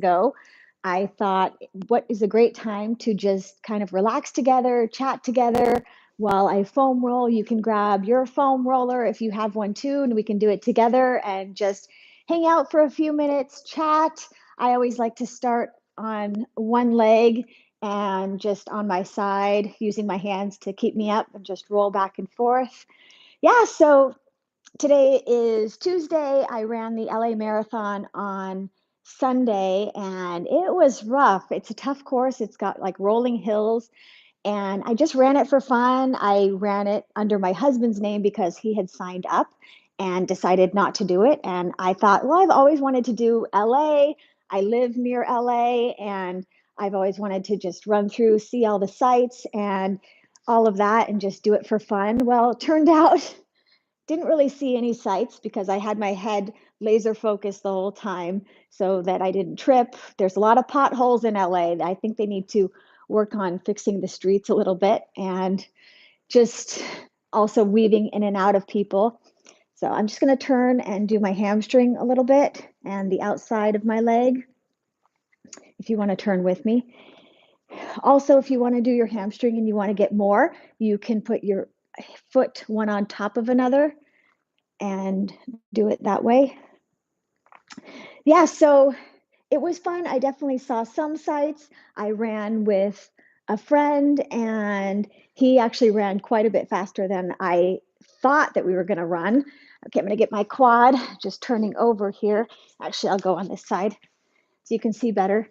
ago, I thought, what is a great time to just kind of relax together, chat together while I foam roll. You can grab your foam roller if you have one too, and we can do it together and just hang out for a few minutes, chat. I always like to start on one leg and just on my side, using my hands to keep me up and just roll back and forth. Yeah, so today is Tuesday. I ran the LA Marathon on Sunday and it was rough. It's a tough course. It's got like rolling hills and I just ran it for fun. I ran it under my husband's name because he had signed up and decided not to do it. And I thought, well, I've always wanted to do LA. I live near LA and I've always wanted to just run through, see all the sights and all of that and just do it for fun. Well, it turned out didn't really see any sights because I had my head laser focused the whole time so that I didn't trip. There's a lot of potholes in LA. I think they need to work on fixing the streets a little bit and just also weaving in and out of people. So I'm just going to turn and do my hamstring a little bit and the outside of my leg, if you want to turn with me. Also, if you want to do your hamstring and you want to get more, you can put your foot one on top of another and do it that way. Yeah, so it was fun. I definitely saw some sights. I ran with a friend and he actually ran quite a bit faster than I thought that we were going to run. Okay, I'm going to get my quad, just turning over here. Actually, I'll go on this side so you can see better.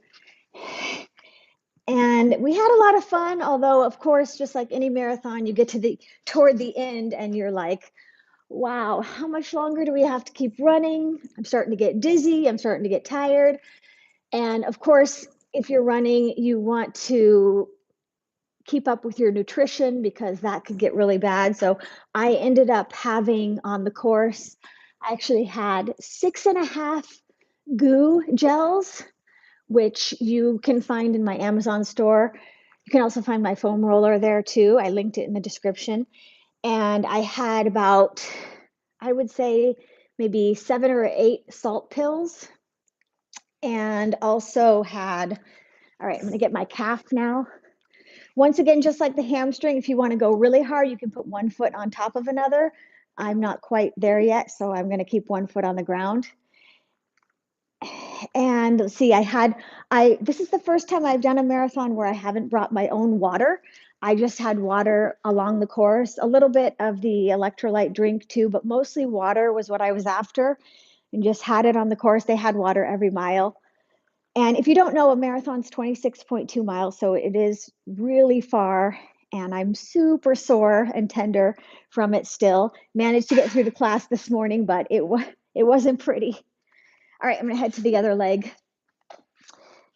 And we had a lot of fun, although of course, just like any marathon, you get to toward the end and you're like, wow, how much longer do we have to keep running? I'm starting to get dizzy. I'm starting to get tired. And of course, if you're running, you want to keep up with your nutrition because that could get really bad. So I ended up having on the course, I actually had 6.5 goo gels, which you can find in my Amazon store. You can also find my foam roller there too. I linked it in the description. And I had about, I would say, maybe 7 or 8 salt pills, and also had, all right, I'm going to get my calf now. Once again, just like the hamstring, if you want to go really hard, you can put one foot on top of another. I'm not quite there yet, so I'm going to keep one foot on the ground. And let's see, this is the first time I've done a marathon where I haven't brought my own water. I just had water along the course, a little bit of the electrolyte drink too, but mostly water was what I was after, and just had it on the course. They had water every mile. And if you don't know, a marathon's 26.2 miles, so it is really far. And I'm super sore and tender from it still. Managed to get through the class this morning, but it wasn't pretty. All right, I'm going to head to the other leg,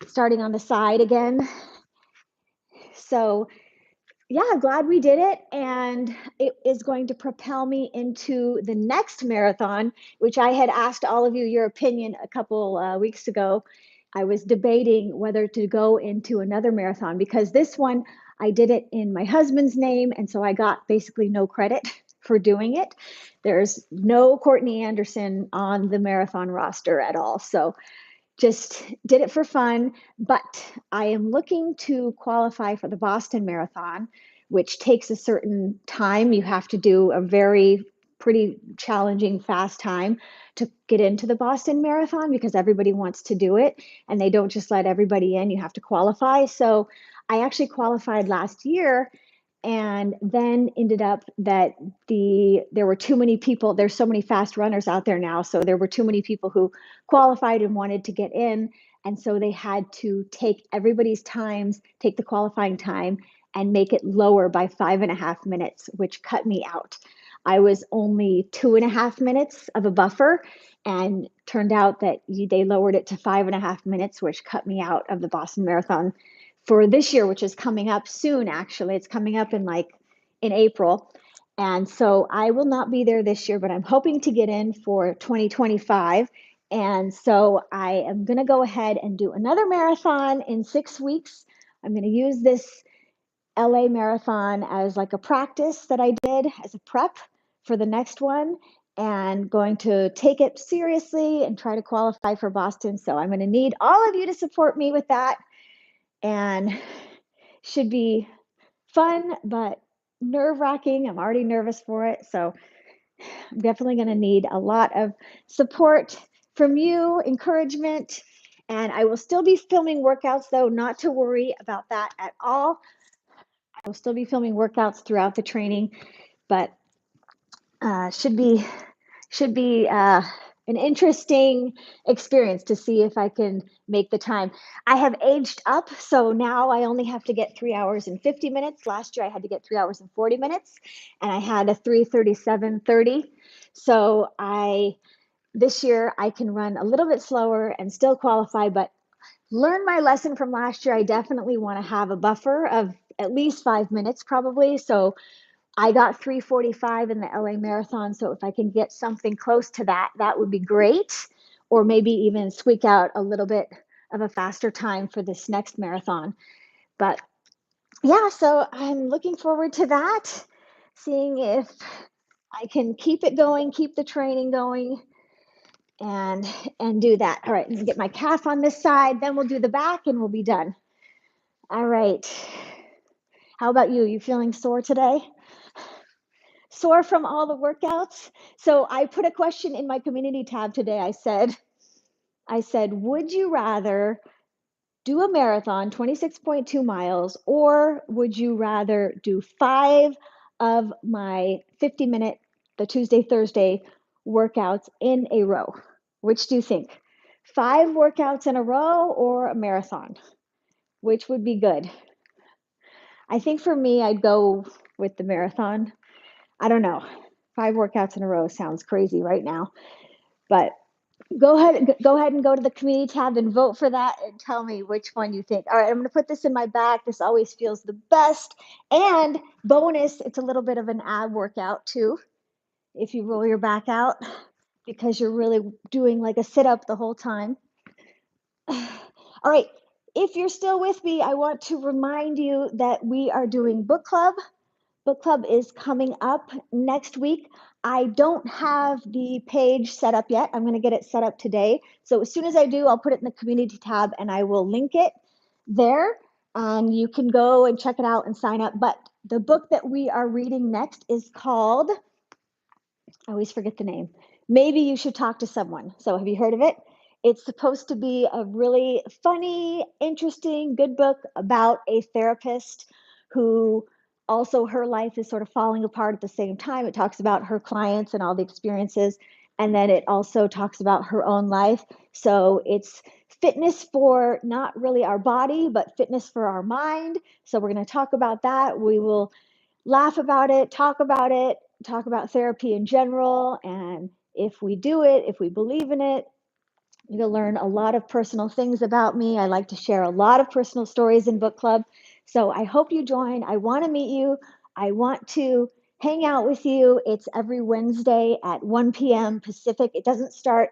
starting on the side again. So yeah, glad we did it. And it is going to propel me into the next marathon, which I had asked all of you your opinion a couple weeks ago. I was debating whether to go into another marathon because this one, I did it in my husband's name. And so I got basically no credit for doing it. There's no Courtney Anderson on the marathon roster at all. So just did it for fun, but I am looking to qualify for the Boston Marathon, which takes a certain time. You have to do a pretty challenging, fast time to get into the Boston Marathon because everybody wants to do it and they don't just let everybody in. You have to qualify. So I actually qualified last year and then ended up that there were too many people. There's so many fast runners out there now, so there were too many people who qualified and wanted to get in, and so they had to take everybody's times, take the qualifying time and make it lower by 5.5 minutes, which cut me out. I was only 2.5 minutes of a buffer, and turned out that they lowered it to 5.5 minutes, which cut me out of the Boston Marathon for this year, which is coming up soon. Actually, it's coming up in April. And so I will not be there this year, but I'm hoping to get in for 2025. And so I am going to go ahead and do another marathon in 6 weeks. I'm going to use this LA marathon as like a practice that I did as a prep for the next one. and going to take it seriously and try to qualify for Boston. So I'm going to need all of you to support me with that. And should be fun, but nerve-wracking. I'm already nervous for it. So I'm definitely going to need a lot of support from you, encouragement. And I will still be filming workouts, though, not to worry about that at all. I will still be filming workouts throughout the training, but should be an interesting experience to see if I can make the time. I have aged up, so now I only have to get 3 hours and 50 minutes. Last year I had to get 3 hours and 40 minutes, and I had a 3:37:30. So this year I can run a little bit slower and still qualify, but learn my lesson from last year. I definitely want to have a buffer of at least 5 minutes probably. So I got 3:45 in the LA Marathon, so if I can get something close to that, that would be great. Or maybe even squeak out a little bit of a faster time for this next marathon. But yeah, so I'm looking forward to that, seeing if I can keep it going, keep the training going, and do that. All right, let's get my calf on this side, then we'll do the back and we'll be done. All right. How about you? You feeling sore today? Sore from all the workouts? So I put a question in my community tab today. I said, would you rather do a marathon, 26.2 miles, or would you rather do 5 of my 50-minute, the Tuesday, Thursday workouts in a row? Which do you think? 5 workouts in a row or a marathon? Which would be good? I think for me, I'd go with the marathon. I don't know. 5 workouts in a row sounds crazy right now, but go ahead and go to the community tab and vote for that and tell me which one you think. All right, I'm going to put this in my back. This always feels the best. And bonus, it's a little bit of an ab workout too, if you roll your back out, because you're really doing like a sit-up the whole time. All right, if you're still with me, I want to remind you that we are doing book club. Book club is coming up next week. I don't have the page set up yet. I'm going to get it set up today. So as soon as I do, I'll put it in the community tab and I will link it there. And you can go and check it out and sign up. But the book that we are reading next is called, I always forget the name. Maybe You Should Talk to Someone. So have you heard of it? It's supposed to be a really funny, interesting, good book about a therapist who also her life is sort of falling apart at the same time. It talks about her clients and all the experiences. And then it also talks about her own life. So it's fitness for not really our body, but fitness for our mind. So we're going to talk about that. We will laugh about it, talk about therapy in general. And if we do it, if we believe in it, you'll learn a lot of personal things about me. I like to share a lot of personal stories in book club. So I hope you join. I want to meet you. I want to hang out with you. It's every Wednesday at 1 p.m. Pacific. It doesn't start.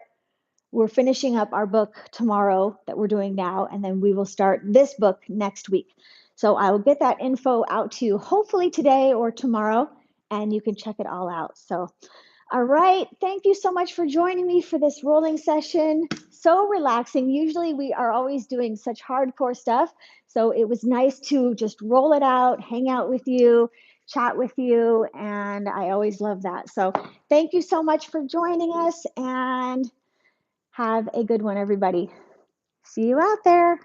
We're finishing up our book tomorrow that we're doing now, and then we will start this book next week. So I will get that info out to you hopefully today or tomorrow, and you can check it all out. So, all right. Thank you so much for joining me for this rolling session. So relaxing. Usually we are always doing such hardcore stuff. So it was nice to just roll it out, hang out with you, chat with you, and I always love that. So thank you so much for joining us, and have a good one, everybody. See you out there.